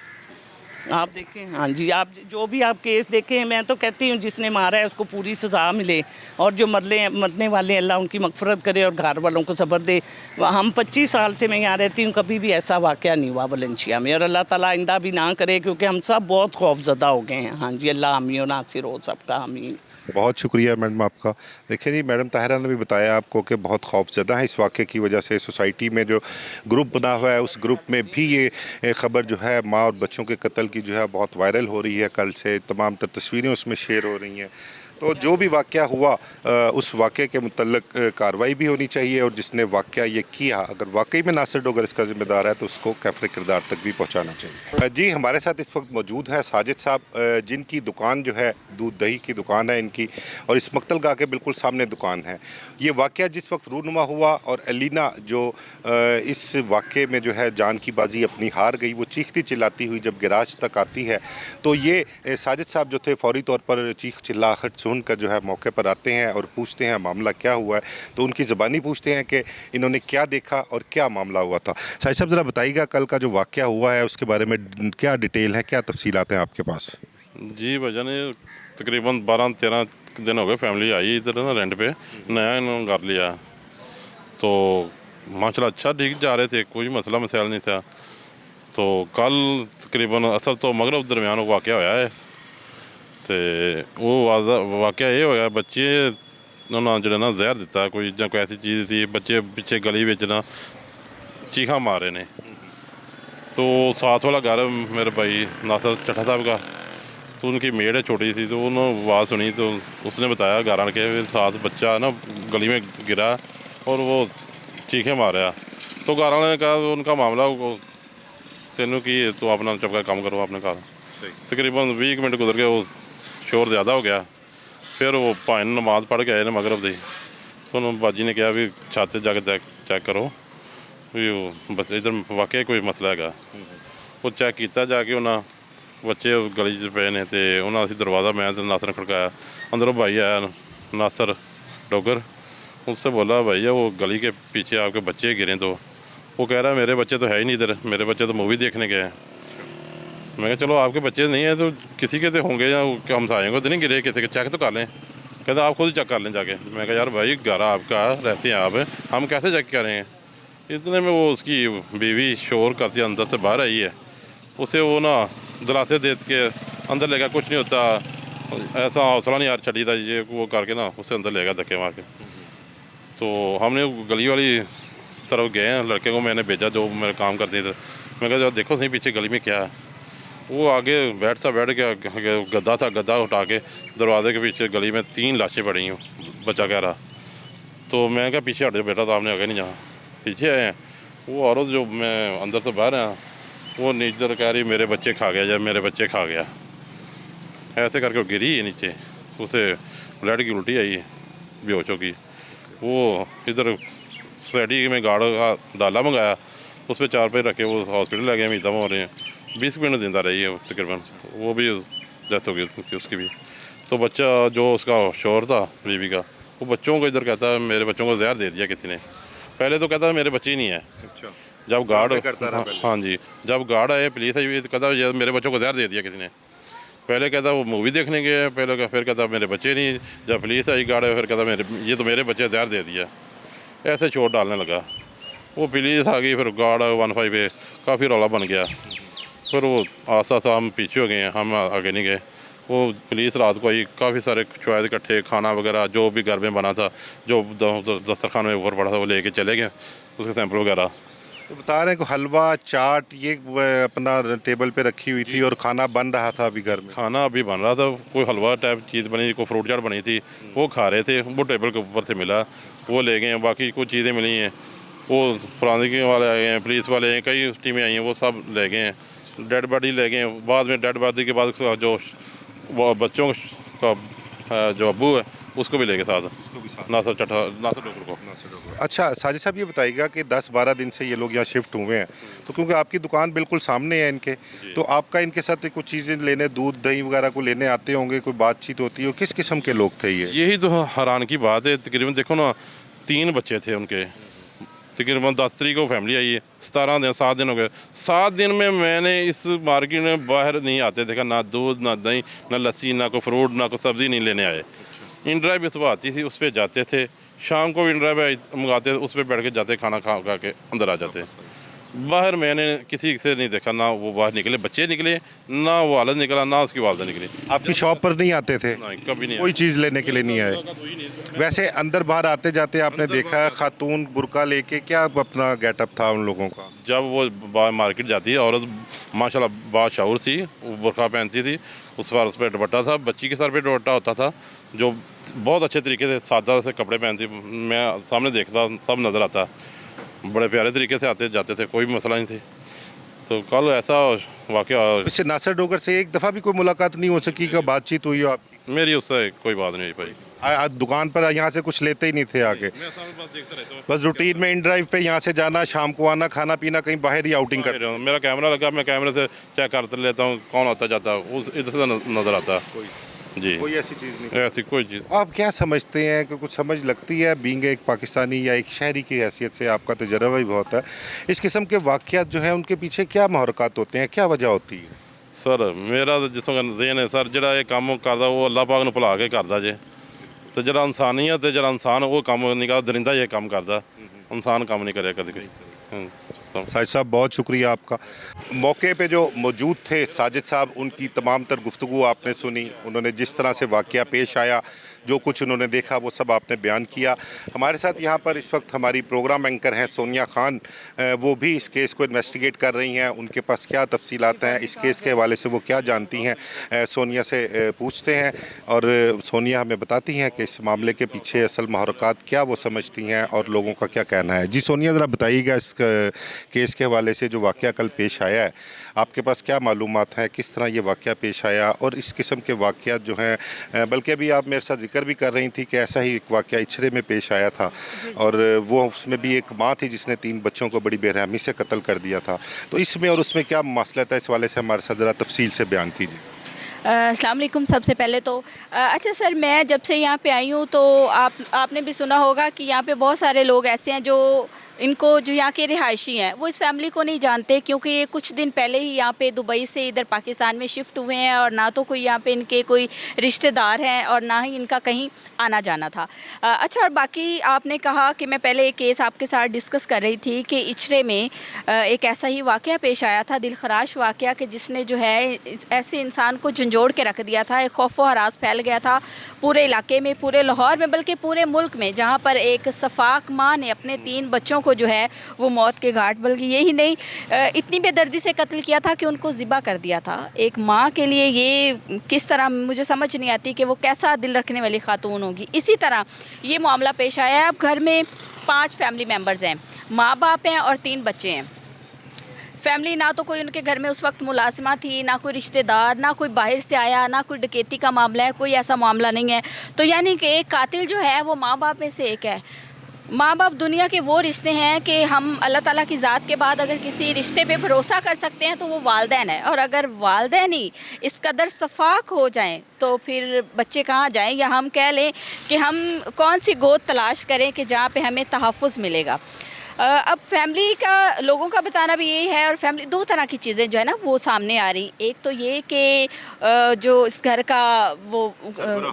S2: आप देखें, हाँ जी, आप जो भी आप केस देखें, मैं तो कहती हूँ जिसने मारा है उसको पूरी सज़ा मिले, और जो मरने वाले अल्लाह उनकी मगफरत करे और घर वालों को सब्र दे। हम 25 साल से मैं यहाँ रहती हूँ, कभी भी ऐसा वाक़या नहीं हुआ वलेंशिया में, और अल्लाह ताला आइंदा भी ना करे, क्योंकि हम सब बहुत खौफज़दा हो गए हैं। हाँ जी, अल्लाह आमीन व नासिर हो सबका, आमीन।
S1: बहुत शुक्रिया मैडम आपका। देखिए जी, मैडम ताहिरा ने भी बताया आपको कि बहुत खौफज़दा है इस वाक़े की वजह से। सोसाइटी में जो ग्रुप बना हुआ है उस ग्रुप में भी ये ख़बर जो है माँ और बच्चों के कत्ल की जो है बहुत वायरल हो रही है। कल से तमाम तर तस्वीरें उसमें शेयर हो रही हैं। तो जो भी वाक़या हुआ उस वाक़े के मुतल्लिक़ कार्रवाई भी होनी चाहिए, और जिसने वाक़या ये किया अगर वाकई में नासिर डोगर इसका ज़िम्मेदार है तो उसको कैफ़े किरदार तक भी पहुँचाना चाहिए। जी हमारे साथ इस वक्त मौजूद है साजिद साहब, जिनकी दुकान जो है दूध दही की दुकान है इनकी, और इस मक्तलगाह के बिल्कुल सामने दुकान है। ये वाक़या जिस वक्त रूनुमा हुआ और अलीना जो इस वाक़े में जो है जान की बाजी अपनी हार गई, वो चीखती चिल्लाती हुई जब गैराज तक आती है तो ये साजिद साहब जो थे फौरी तौर पर चीख चिल्लाहट सुनकर जो है मौके पर आते हैं और पूछते हैं मामला क्या हुआ है। तो उनकी ज़बानी पूछते हैं कि इन्होंने क्या देखा और क्या मामला हुआ था। साजिद साहब ज़रा बताइएगा कल का जो वाक़या हुआ है उसके बारे में क्या डिटेल है, क्या तफसीलात हैं आपके पास?
S3: जी भजन ये तकरीबन 12-13 दिन हो गए फैमिली आई इधर ना रेंट पे, नया इन्होंने कर लिया। तो माशाल्लाह अच्छा ठीक जा रहे थे, कोई मसला मसाइल नहीं था। तो कल तकरीबन असल तो मगरब दरमियान वाक़या होया है, तो वो वाक़या ये होया बच्चे उन्होंने जो ना जहर दिता कोई ਜਾਂ कोई ऐसी चीज़ थी, बच्चे पीछे गली में ना चीखा मारे ने। तो साथ वाला घर मेरे भाई नासिर चट्ठा साहब का, तो उनकी मेड है छोटी सी, तो उन्होंने आवाज़ सुनी तो उसने बताया घर आन के साथ बच्चा ना गली में गिरा और वो चीखे मारा। तो घर वाले ने कहा उनका मामला तेनों की तो अपना चुप कर काम करो अपने घर। तकरीबन 20 मिनट गुजर गए, वो शोर ज़्यादा हो गया। फिर वो भाई नमाज़ पढ़ के आए ने मगरब दी, तो उन्होंने बाजी ने कहा भी छत जाके चेक करो भी वो बच्चे इधर वाकई कोई मसला है। वो चेक किया जाके उन्हें बच्चे गली च पे ने, तो उन्हें असी दरवाज़ा मैं नासिर ने खड़काया। अंदरों भाई आया नासिर डोगर, उससे बोला भैया वो गली के पीछे आपके बच्चे गिरे। तो वो कह रहा है मेरे बच्चे तो है ही नहीं इधर, मेरे बच्चे तो मूवी देखने गए हैं। मैं कहा चलो आपके बच्चे नहीं है तो किसी के तो होंगे या हमसायों को तो नहीं गिरे, किसी के चेक तो कर लें। कहता आप खुद ही चेक कर लें जाके। मैं कहा यार भाई घर आपका रहते हैं आप, हम कैसे चेक करें। इतने में वो उसकी बीवी शोर करती अंदर से बाहर आई है, उसे वो ना दिलासे दे के अंदर लेगा, कुछ नहीं होता, ऐसा हौसला नहीं यार छड़ी था ये वो करके ना उसे अंदर लेगा धक्के मार के। तो हमने गली वाली तरफ गए हैं, लड़के को मैंने भेजा जो मेरे काम करते थे। मैं कहा देखो सही पीछे गली में क्या है। वो आगे बैठ के गद्दा था, गद्दा उठा के दरवाजे के पीछे गली में 3 लाशें पड़ी हैं, बच्चा कह रहा। तो मैं क्या पीछे हट जाओ बेटा, तो आपने आगे नहीं जहाँ पीछे आए हैं। वो औरत जो मैं अंदर से बाहर आया वो नीचे कह रही मेरे बच्चे खा गया, जब मेरे बच्चे खा गया, ऐसे करके वो गिरी है नीचे। उसे ब्लड की उल्टी आई है, बेहोश की। वो इधर सोसाइटी में गाड़ डाला मंगाया, उस पर 4 पे रखे वो हॉस्पिटल ले गए, अभी दम हो रहे हैं। 20 मिनट जिंदा रही है तकरीबन, वो भी डेथ हो गई उसकी भी। तो बच्चा जो उसका शोर था बीवी का, वो बच्चों को इधर कहता है मेरे बच्चों को जहर दे दिया किसी ने। पहले तो कहता मेरे बच्चे ही नहीं है।
S1: अच्छा।
S3: जब गार्ड
S1: हाँ
S3: जी, जब गार्ड आए पुलिस आई तो कहता ये मेरे बच्चों को जहर दे दिया किसी ने। पहले कहता वो मूवी देखने गए, पहले फिर कहता मेरे बच्चे नहीं। जब पुलिस आई गार्ड आए फिर कहता ये तो मेरे बच्चे जहर दे दिया। ऐसे चोट डालने लगा। वो पुलिस आ गई, फिर गार्ड 15 पे काफ़ी रौला बन गया। फिर वो आस्ता आस्ता हम पीछे हो गए, हम आगे नहीं गए। वो पुलिस रात को आई, काफ़ी सारे शायद इकट्ठे खाना वगैरह जो भी घर में बना था, जो दस्तरखान में ऊपर पड़ा था, वो लेके चले गए उसके सैंपल वगैरह।
S1: तो बता रहे हैं कि हलवा चाट ये अपना टेबल पे रखी हुई थी और खाना बन रहा था अभी घर में।
S3: खाना अभी बन रहा था, कोई हलवा टाइप चीज़ बनी, कोई फ्रूट चाट बनी थी, वो खा रहे थे। वो टेबल के ऊपर से मिला, वो ले गए हैं। बाकी कुछ चीज़ें मिली हैं, वो फरांसिक वाले आए हैं, पुलिस वाले हैं, कई टीमें आई हैं, वो सब ले गए हैं। डेड बॉडी ले गए हैं। बाद में डेड बॉडी के बाद जो बच्चों का जो अब्बू है उसको भी लेके साथ, नासिर चट्ठा, नासिर डोगर को।
S1: अच्छा साजिद साहब ये बताइएगा कि 10-12 दिन से ये लोग यहाँ शिफ्ट हुए हैं, तो क्योंकि आपकी दुकान बिल्कुल सामने है इनके, तो आपका इनके साथ कुछ चीज़ें लेने, दूध दही वगैरह को लेने आते होंगे, कोई बातचीत होती है? किस किस्म के लोग थे ये?
S3: यही तो हैरान की बात है। तकरीबन देखो ना 3 बच्चे थे उनके। तकरीबन 10 तारीख को फैमिली आई है, 7 दिन हो गए। 7 दिन में मैंने इस मार्केट में बाहर नहीं आते देखा, ना दूध ना दही ना लस्सी ना कोई फ्रूट ना कोई सब्ज़ी नहीं लेने आए। इन ड्राइव सुबह आती थी, उस पर जाते थे, शाम को भी इन ड्राइव मंगाते, उस पर बैठ के जाते, खाना खा के अंदर आ जाते। बाहर मैंने किसी से नहीं देखा, ना वो बाहर निकले बच्चे निकले, ना वो वालिद निकला, ना उसकी वालदा निकली।
S1: आपकी शॉप पर नहीं आते थे?
S3: नहीं, कभी नहीं
S1: कोई चीज़ लेने के लिए नहीं आए? वैसे अंदर बाहर आते जाते आपने देखा है खातून बुर्का लेके, क्या अपना गेटअप था उन लोगों का?
S3: जब वो मार्केट जाती है औरत माशाल्लाह बाशऊर थी, वो बुरखा पहनती थी, उस पर दुपट्टा था, बच्ची के सर पे दुपट्टा होता था, जो बहुत अच्छे तरीके से सादा से कपड़े पहनती। मैं सामने देखता, सब नज़र आता, बड़े प्यारे तरीके से आते जाते थे, कोई भी मसला नहीं थी। तो कल ऐसा वाक़या,
S1: इससे नासिर डोगर से एक दफ़ा भी कोई मुलाकात नहीं हो सकी, का बातचीत हुई हो आपकी?
S3: मेरी उससे कोई बात नहीं हुई भाई।
S1: आज दुकान पर यहाँ से कुछ लेते ही नहीं थे आके?
S3: मैं सामने बस देखता रहता हूँ।
S1: बस रूटीन में इन ड्राइव पे यहाँ से जाना, शाम को आना, खाना पीना, कहीं बाहर ही आउटिंग कर?
S3: मेरा कैमरा लगा, मैं कैमरे से चेक करते लेता हूँ कौन आता जाता है, उस इधर से नज़र आता है जी।
S1: कोई ऐसी चीज़ नहीं?
S3: ऐसी कोई चीज़।
S1: आप क्या समझते हैं कि कुछ समझ लगती है, बीइंग एक पाकिस्तानी या एक शहरी की हैसियत से आपका तजर्बा भी बहुत है, इस किस्म के वाक़यात जो हैं उनके पीछे क्या मुहर्रकात होते हैं, क्या वजह होती है?
S3: सर मेरा तो जिसों का ज़हन है सर, ਜਿਹੜਾ ਇਹ ਕੰਮ ਕਰਦਾ ਉਹ ਅੱਲਾਹ ਪਾਕ ਨੂੰ ਭੁਲਾ ਕੇ ਕਰਦਾ ਜੇ, ਤੇ ਜਿਹੜਾ ਇਨਸਾਨੀਅਤ ਤੇ ਜਿਹੜਾ ਇਨਸਾਨ ਉਹ ਕੰਮ ਨਹੀਂ ਕਰਦਾ, ਦਰਿੰਦਾ ਇਹ ਕੰਮ ਕਰਦਾ, ਇਨਸਾਨ ਕੰਮ नहीं ਕਰਿਆ कभी कोई।
S1: साजिद साहब बहुत शुक्रिया आपका। मौके पे जो मौजूद थे साजिद साहब, उनकी तमाम तर गुफ्तगू आपने सुनी, उन्होंने जिस तरह से वाक़या पेश आया, जो कुछ उन्होंने देखा वो सब आपने बयान किया। हमारे साथ यहाँ पर इस वक्त हमारी प्रोग्राम एंकर हैं सोनिया खान, वो भी इस केस को इन्वेस्टिगेट कर रही हैं, उनके पास क्या तफसीलात हैं इस केस के हवाले से, वो क्या जानती हैं, सोनिया से पूछते हैं और सोनिया हमें बताती हैं कि इस मामले के पीछे असल मुहर्रकात क्या वो समझती हैं और लोगों का क्या कहना है। जी सोनिया, ज़रा बताइएगा इस केस के हवाले से जो वाक़या कल पेश आया है, आपके पास क्या मालूमात हैं, किस तरह ये वाक़या पेश आया, और इस किस्म के वाक़यात जो हैं, बल्कि अभी आप मेरे साथ जिक्र भी कर रही थी कि ऐसा ही एक वाक़या इचरे में पेश आया था और वो उसमें भी एक माँ थी जिसने 3 बच्चों को बड़ी बेरहमी से कत्ल कर दिया था। तो इसमें और उसमें क्या मसला था, इस वाले से हमारे साथ ज़रा तफसील से बयान कीजिए।
S4: अस्सलाम वालेकुम। सबसे पहले तो अच्छा सर, मैं जब से यहाँ पे आई हूँ तो आपने भी सुना होगा कि यहाँ पे बहुत सारे लोग ऐसे हैं जो इनको जो यहाँ के रिहायशी हैं वो इस फैमिली को नहीं जानते, क्योंकि ये कुछ दिन पहले ही यहाँ पे दुबई से इधर पाकिस्तान में शिफ्ट हुए हैं और ना तो कोई यहाँ पे इनके कोई रिश्तेदार हैं और ना ही इनका कहीं आना जाना था। अच्छा, और बाकी आपने कहा कि मैं पहले एक केस आपके साथ डिस्कस कर रही थी कि इचरे में एक ऐसा ही वाक़या पेश आया था, दिलखराश वाक़या, कि जिसने जो है ऐसे इंसान को झंझोड़ के रख दिया था। एक खौफ व हरास फैल गया था पूरे इलाके में, पूरे लाहौर में, बल्कि पूरे मुल्क में, जहाँ पर एक सफाक माँ ने अपने 3 बच्चों को जो है वो मौत के घाट, बल्कि यही नहीं इतनी बेदर्दी से कत्ल किया था कि उनको ज़िबा कर दिया था। एक माँ के लिए ये किस तरह, मुझे समझ नहीं आती कि वो कैसा दिल रखने वाली खातून होगी। इसी तरह ये मामला पेश आया है। अब घर में 5 फैमिली मेम्बर्स हैं, माँ बाप हैं और 3 बच्चे हैं। फैमिली, ना तो कोई उनके घर में उस वक्त मुलाजिमा थी, ना कोई रिश्तेदार, ना कोई बाहर से आया, ना कोई डकैती का मामला है, कोई ऐसा मामला नहीं है। तो यानी कि एक कातिल जो है वो माँ बाप में से एक है। माँ बाप दुनिया के वो रिश्ते हैं कि हम अल्लाह ताला की ज़ात के बाद अगर किसी रिश्ते पे भरोसा कर सकते हैं तो वो वालदैन है, और अगर वालदैन ही इस कदर सफाक हो जाएं तो फिर बच्चे कहाँ जाएं, या हम कह लें कि हम कौन सी गोद तलाश करें कि जहाँ पे हमें तहफ़्फ़ुज़ मिलेगा। अब फैमिली का, लोगों का बताना भी यही है, और फैमिली 2 तरह की चीज़ें जो है ना वो सामने आ रही। एक तो ये कि जो इस घर का वो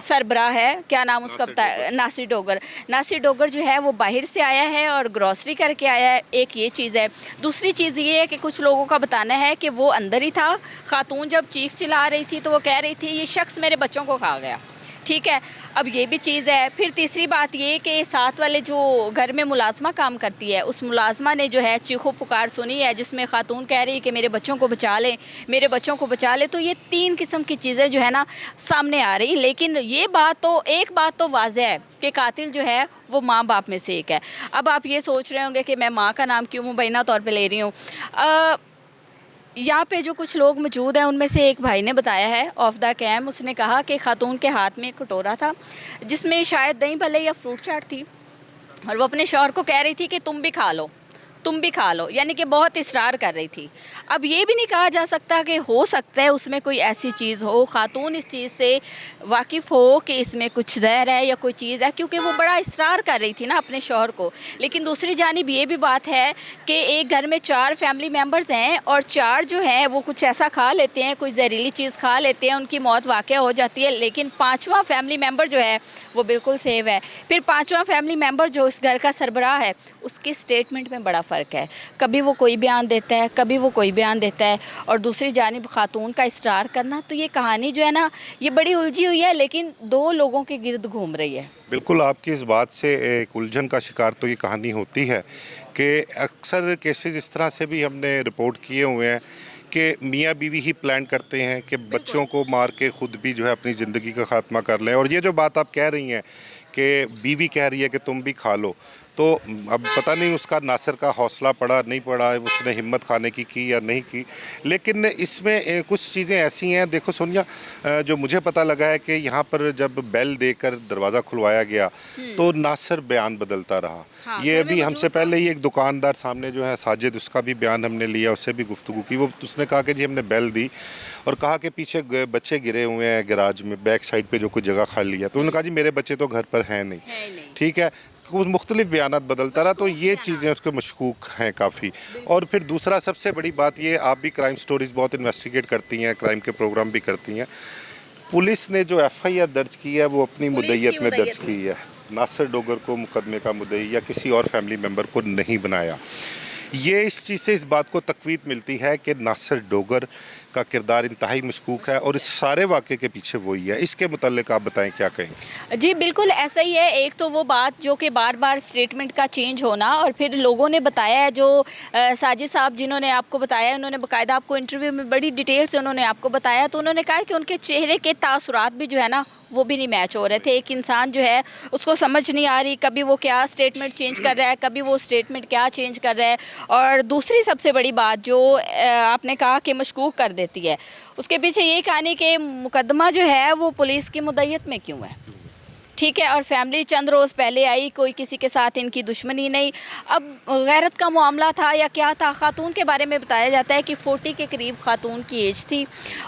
S4: सरबराह है, क्या नाम उसका बताया, नासिर डोगर। नासिर डोगर जो है वो बाहर से आया है और ग्रॉसरी करके आया है, एक ये चीज़ है। दूसरी चीज़ ये है कि कुछ लोगों का बताना है कि वो अंदर ही था, खातून जब चीख चिल्ला रही थी तो वो कह रही थी ये शख्स मेरे बच्चों को खा गया। ठीक है, अब ये भी चीज़ है। फिर तीसरी बात ये कि साथ वाले जो घर में मुलाजमा काम करती है, उस मुलाजमा ने जो है चीखो पुकार सुनी है, जिसमें खातून कह रही है कि मेरे बच्चों को बचा लें, मेरे बच्चों को बचा ले। तो ये 3 किस्म की चीज़ें जो है ना सामने आ रही। लेकिन ये एक बात तो वाज़ेह है कि कातिल जो है वो माँ बाप में से एक है। अब आप ये सोच रहे होंगे कि मैं माँ का नाम क्यों मुबैना तौर पर ले रही हूँ। यहाँ पे जो कुछ लोग मौजूद हैं उनमें से एक भाई ने बताया है ऑफ द कैम, उसने कहा कि खातून के हाथ में एक कटोरा था जिसमें शायद दही भल्ले या फ्रूट चाट थी, और वो अपने शौहर को कह रही थी कि तुम भी खा लो, तुम भी खा लो, यानी कि बहुत इसरार कर रही थी। अब ये भी नहीं कहा जा सकता कि हो सकता है उसमें कोई ऐसी चीज़ हो, खातून इस चीज़ से वाकिफ़ हो कि इसमें कुछ जहर है या कोई चीज़ है, क्योंकि वो बड़ा इसरार कर रही थी ना अपने शौहर को। लेकिन दूसरी जानिब ये भी बात है कि एक घर में 4 फैमिली मेम्बर्स हैं और 4 जो हैं वो कुछ ऐसा खा लेते हैं, कोई जहरीली चीज़ खा लेते हैं, उनकी मौत वाक़या हो जाती है। लेकिन 5वां फैमिली मेम्बर जो है वो बिल्कुल सेफ है। फिर 5वां फैमिली मेम्बर जो इस घर का सरबराह है, उसके स्टेटमेंट में बड़ा फ़र्क है। कभी वो कोई बयान देता है, कभी वो कोई बयान देता है, और दूसरी जानिब खातून का इसरार करना। तो ये कहानी जो है ना, ये बड़ी उलझी हुई है, लेकिन दो लोगों के गिर्द घूम रही है।
S1: बिल्कुल, आपकी इस बात से एक उलझन का शिकार तो ये कहानी होती है कि अक्सर केसेस इस तरह से भी हमने रिपोर्ट किए हुए हैं कि मियाँ बीवी ही प्लान करते हैं कि बच्चों को मार के खुद भी जो है अपनी ज़िंदगी का ख़ात्मा कर लें। और ये जो बात आप कह रही हैं कि बीवी कह रही है कि तुम भी खा लो, तो अब पता नहीं उसका नासिर का हौसला पड़ा नहीं पड़ा, उसने हिम्मत खाने की या नहीं की। लेकिन इसमें कुछ चीज़ें ऐसी हैं, देखो सोनिया, जो मुझे पता लगा है कि यहाँ पर जब बेल देकर दरवाज़ा खुलवाया गया तो नासिर बयान बदलता रहा।
S4: हाँ,
S1: ये अभी हमसे पहले ही एक दुकानदार सामने जो है साजिद, उसका भी बयान हमने लिया, उससे भी गुफ्तगू की। वो उसने कहा कि जी हमने बेल दी और कहा कि पीछे बच्चे गिरे हुए हैं गैराज में, बैक साइड पे जो कोई जगह खाली है। तो उन्होंने कहा जी मेरे बच्चे तो घर पर हैं नहीं। ठीक है, कुछ मुख्तलिफ बयानात बदलता रहा, तो ये चीज़ें उसके मशकूक हैं काफ़ी। और फिर दूसरा सबसे बड़ी बात ये, आप भी क्राइम स्टोरीज़ बहुत इन्वेस्टिगेट करती हैं, क्राइम के प्रोग्राम भी करती हैं। पुलिस ने जो FIR दर्ज की है वो अपनी मुद्दईयत में दर्ज की है। नासिर डोगर को मुकदमे का मुद्दई या किसी और फैमिली मेम्बर को नहीं बनाया। ये इस चीज़ से इस बात को तकवीत मिलती है कि नासिर डोगर का किरदार इंतहाई मशकूक है और इस सारे वाक़े के पीछे वही है। इसके मुताल्लिक आप बताएं, क्या कहेंगे?
S4: जी बिल्कुल ऐसा ही है। एक तो वो बात जो कि बार बार स्टेटमेंट का चेंज होना, और फिर लोगों ने बताया है, जो साजिद साहब जिन्होंने आपको बताया, उन्होंने बाकायदा आपको इंटरव्यू में बड़ी डिटेल से उन्होंने आपको बताया, तो उन्होंने कहा कि उनके चेहरे के तासुरात भी जो है ना वो भी नहीं मैच हो रहे थे। एक इंसान जो है उसको समझ नहीं आ रही, कभी वो क्या स्टेटमेंट चेंज कर रहा है, कभी वो स्टेटमेंट क्या चेंज कर रहा है। और दूसरी सबसे बड़ी बात जो आपने कहा कि मशकूक कर देती है, उसके पीछे ये कहानी कि मुकदमा जो है वो पुलिस की मुद्दईयत में क्यों है। ठीक है, और फैमिली चंद रोज़ पहले आई, कोई किसी के साथ इनकी दुश्मनी नहीं। अब गैरत का मामला था या क्या था, खातून के बारे में बताया जाता है कि 40 के करीब खातून की एज थी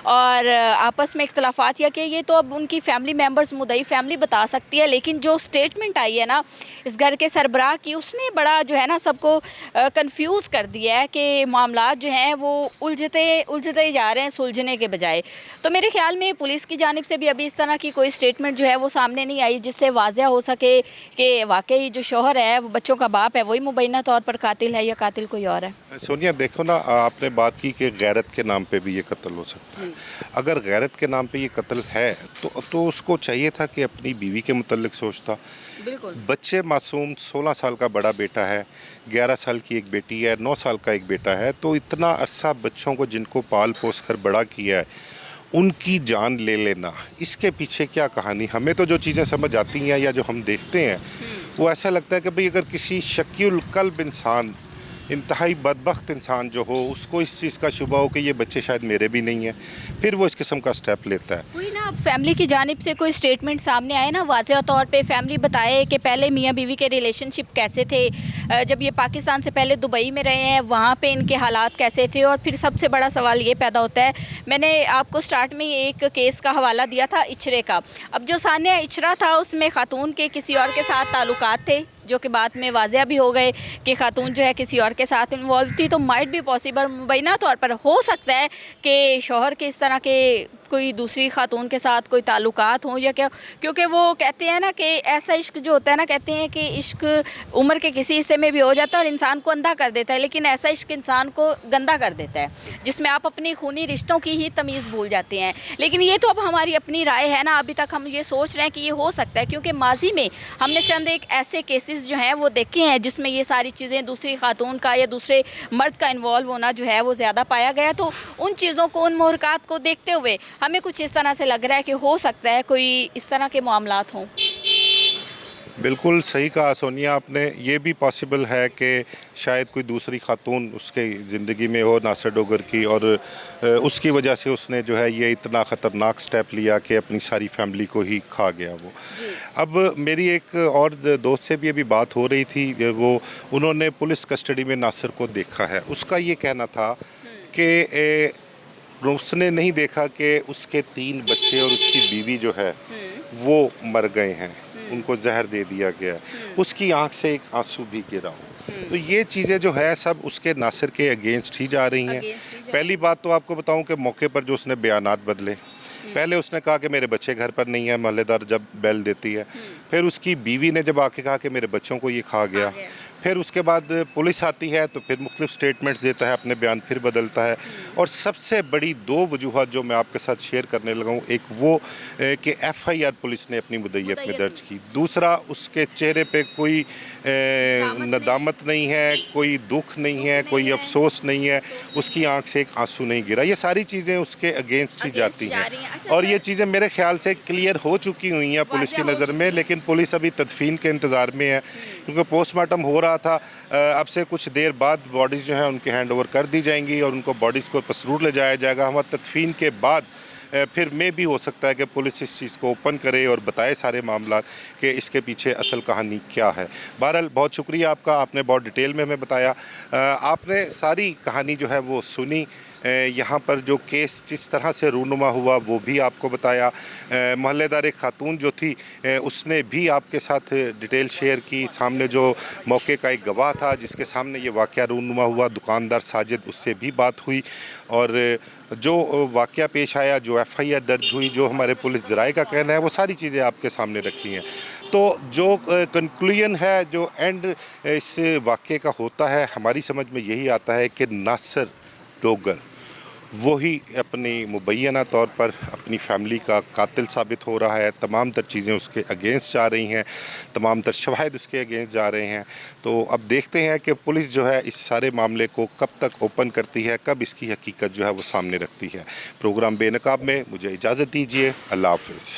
S4: और आपस में इख्तलाफात या कि ये तो अब उनकी फैमिली मेम्बर्स, मुद्दई फैमिली बता सकती है। लेकिन जो स्टेटमेंट आई है ना इस घर के सरबराह की, उसने बड़ा जो है ना सबको कंफ्यूज कर दिया है कि मामला जो हैं वो उलझते ही जा रहे हैं सुलझने के बजाय। तो मेरे ख्याल में पुलिस की जानिब से भी अभी इस तरह की कोई स्टेटमेंट जो है वो सामने नहीं आई जिससे वाज़ह हो सके कि वाकई जो शौहर है वो बच्चों का बाप है, वही मुबैना तौर पर कातिल है या कातिल कोई और है।
S1: सोनिया देखो ना, आपने बात की कि गैरत के नाम पे भी ये कत्ल हो सकता है। अगर गैरत के नाम पे ये कत्ल है तो उसको चाहिए था कि अपनी बीवी के मुतल्लिक सोचता।
S4: बिल्कुल।
S1: बच्चे मासूम, 16 साल का बड़ा बेटा है, 11 साल की एक बेटी है, 9 साल का एक बेटा है। तो इतना अरसा बच्चों को जिनको पाल पोस कर बड़ा किया है, उनकी जान ले लेना, इसके पीछे क्या कहानी? हमें तो जो चीज़ें समझ आती हैं या जो हम देखते हैं वो ऐसा लगता है कि भाई अगर किसी शकील कल्ब इंसान, इंतहाई बदबख्त इंसान जो हो, उसको इस चीज़ का शुबा हो कि ये बच्चे शायद मेरे भी नहीं हैं, फिर वो इस किस्म का स्टेप लेता है।
S4: कोई ना फैमिली की जानिब से कोई स्टेटमेंट सामने आए ना, वाज़ेह तौर पे फैमिली बताए कि पहले मियाँ बीवी के रिलेशनशिप कैसे थे, जब ये पाकिस्तान से पहले दुबई में रहे हैं वहाँ पे इनके हालात कैसे थे। और फिर सबसे बड़ा सवाल ये पैदा होता है, मैंने आपको स्टार्ट में एक केस का हवाला दिया था इचरे का। अब जो सानिया इचरा था उसमें खातून के किसी और के साथ ताल्लुकात थे, जो कि बाद में वाज़ेह भी हो गए कि खातून जो है किसी और के साथ इन्वॉल्व थी। तो माइट भी पॉसिबल मुबैना तौर पर हो सकता है कि शौहर के इस तरह के कोई दूसरी खातून के साथ कोई ताल्लुकात हों या क्या, क्योंकि वो कहते हैं ना कि ऐसा इश्क जो होता है ना, कहते हैं कि इश्क उम्र के किसी हिस्से में भी हो जाता है और इंसान को अंधा कर देता है, लेकिन ऐसा इश्क इंसान को गंदा कर देता है जिसमें आप अपनी खूनी रिश्तों की ही तमीज़ भूल जाते हैं। लेकिन ये तो अब हमारी अपनी राय है ना, अभी तक हम ये सोच रहे हैं कि ये हो सकता है, क्योंकि माजी में हमने चंद एक ऐसे केसेस जो हैं वो देखे हैं जिसमें ये सारी चीज़ें दूसरी खातून का या दूसरे मर्द का इन्वॉल्व होना जो है वो ज़्यादा पाया गया। तो उन चीज़ों को, उन मुहरकात को देखते हुए हमें कुछ इस तरह से लग रहा है कि हो सकता है कोई इस तरह के मामलात हों।
S1: बिल्कुल सही कहा सोनिया आपने। ये भी पॉसिबल है कि शायद कोई दूसरी खातून उसके ज़िंदगी में हो नासिर डोगर की, और उसकी वजह से उसने जो है ये इतना ख़तरनाक स्टेप लिया कि अपनी सारी फैमिली को ही खा गया वो। अब मेरी एक और दोस्त से भी अभी बात हो रही थी, वो उन्होंने पुलिस कस्टडी में नासिर को देखा है। उसका ये कहना था कि उसने नहीं देखा कि उसके 3 बच्चे और उसकी बीवी जो है वो मर गए हैं, उनको जहर दे दिया गया, उसकी आंख से एक आंसू भी गिरा हो। तो ये चीज़ें जो है सब उसके नासिर के अगेंस्ट ही जा रही हैं। पहली बात तो आपको बताऊं कि मौके पर जो उसने बयानात बदले, पहले उसने कहा कि मेरे बच्चे घर पर नहीं है, महल्लेदार जब बेल देती है। फिर उसकी बीवी ने जब आके कहा कि मेरे बच्चों को ये खा गया। फिर उसके बाद पुलिस आती है तो फिर मुख्तलिफ स्टेटमेंट्स देता है, अपने बयान फिर बदलता है। और सबसे बड़ी दो वजूहत जो मैं आपके साथ शेयर करने लगा हूँ, एक वो कि FIR पुलिस ने अपनी मुद्दइयत में दर्ज की, दूसरा उसके चेहरे पे कोई नदामत नहीं है, कोई दुख नहीं है, कोई अफसोस नहीं है, उसकी आंख से एक आंसू नहीं गिरा। ये सारी चीज़ें उसके अगेंस्ट ही जाती हैं और ये चीज़ें मेरे ख्याल से क्लियर हो चुकी हुई हैं पुलिस की नज़र में, लेकिन पुलिस अभी तदफीन के इंतज़ार में है क्योंकि पोस्टमार्टम हो रहा था। अब से कुछ देर बाद बॉडीज़ जो हैं उनके हैंड ओवर कर दी जाएंगी और उनको बॉडीज़ को पसरूर ले जाया जाएगा। हम तदफीन के बाद फिर में भी हो सकता है कि पुलिस इस चीज़ को ओपन करे और बताए सारे मामला कि इसके पीछे असल कहानी क्या है। बहरहाल बहुत शुक्रिया आपका, आपने बहुत डिटेल में हमें बताया, आपने सारी कहानी जो है वो सुनी, यहाँ पर जो केस जिस तरह से रूनुमा हुआ वो भी आपको बताया। मोहल्लेदार एक खातून जो थी उसने भी आपके साथ डिटेल शेयर की, सामने जो मौके का एक गवाह था जिसके सामने ये वाक़या रूनुमा हुआ, दुकानदार साजिद, उससे भी बात हुई और जो वाक़या पेश आया, जो FIR दर्ज हुई, जो हमारे पुलिस ज़राए का कहना है, वो सारी चीज़ें आपके सामने रखी हैं। तो जो कंक्लूजन है, जो एंड इस वाक़े का होता है, हमारी समझ में यही आता है कि नासिर डोगर वही अपनी मुबैना तौर पर अपनी फैमिली का कातिल साबित हो रहा है। तमाम तर चीज़ें उसके अगेंस्ट जा रही हैं, तमाम तर शवाहिद उसके अगेंस्ट जा रहे हैं। तो अब देखते हैं कि पुलिस जो है इस सारे मामले को कब तक ओपन करती है, कब इसकी हकीकत जो है वो सामने रखती है। प्रोग्राम बेनकाब में मुझे इजाज़त दीजिए। अल्लाह हाफ़िज़।